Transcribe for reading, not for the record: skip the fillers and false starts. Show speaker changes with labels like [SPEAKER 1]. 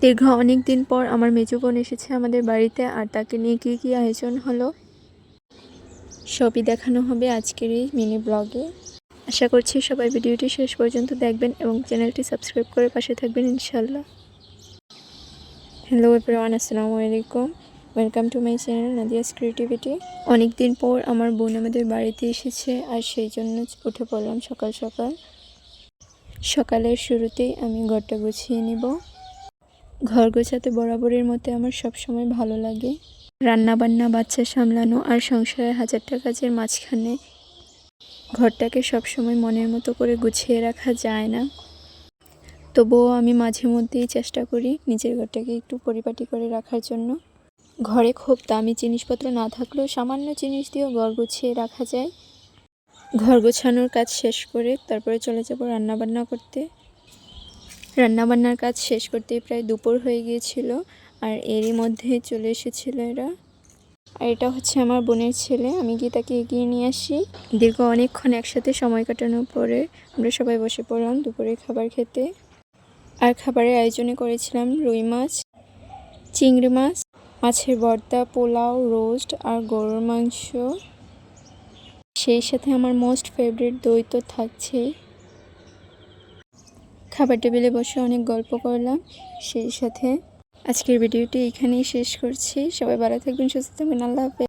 [SPEAKER 1] দীর্ঘ অনেক দিন পর আমার মেজো বোন এসেছে আমাদের বাড়িতে, আর তাকে নিয়ে কী আয়োজন হলো সবই দেখানো হবে আজকের এই মিনি ব্লগে। আশা করছি সবাই ভিডিওটি শেষ পর্যন্ত দেখবেন এবং চ্যানেলটি সাবস্ক্রাইব করে পাশে থাকবেন ইনশাল্লাহ। হ্যালো এভরিওয়ান, আসসালামু আলাইকুম, welcome to my channel Nadia's creativity. অনেক দিন পর আমার বোন আমাদের বাড়িতে এসেছে, আর সেই জন্য উঠে পড়লাম সকাল সকাল। সকালের শুরুতেই আমি ঘরটা গুছিয়ে নিব। ঘর গোছাতে বরাবরের মতো আমার সবসময় ভালো লাগে। রান্নাবান্না, বাচ্চা সামলানো আর সংসারের হাজারটা কাজের মাঝখানে ঘরটাকে সবসময় মনের মতো করে গুছিয়ে রাখা যায় না। তবুও আমি মাঝে মধ্যেই চেষ্টা করি নিজের ঘরটাকে একটু পরিপাটি করে রাখার জন্য। ঘরে খুব দামি জিনিসপত্র না থাকলেও সামান্য জিনিস দিয়েও ঘর গুছিয়ে রাখা যায়। ঘর গোছানোর কাজ শেষ করে তারপরে চলে যাব রান্নাবান্না করতে। রান্নাবান্নার কাজ শেষ করতে প্রায় দুপুর হয়ে গিয়েছিল, আর এরই মধ্যে চলে এসেছিল এরা। আর এটা হচ্ছে আমার বোনের ছেলে। আমি গিয়ে তাকে এগিয়ে নিয়ে আসি। দীর্ঘ অনেকক্ষণ একসাথে সময় কাটানোর পরে আমরা সবাই বসে পড়লাম দুপুরের খাবার খেতে। আর খাবারের আয়োজনে করেছিলাম রুই মাছ, চিংড়ি মাছ, মাছের ভর্তা, পোলাও, রোস্ট আর গরুর মাংস। সেই সাথে আমার মোস্ট ফেভারিট দই তো থাকছেই। খাবার টেবিলে বসে অনেক গল্প করলাম। সেই সাথে আজকের ভিডিওটি এখানেই শেষ করছি। সবাই ভালো থাকবেন, সুস্থ থাকবেন, আল্লাহ হাফেজ।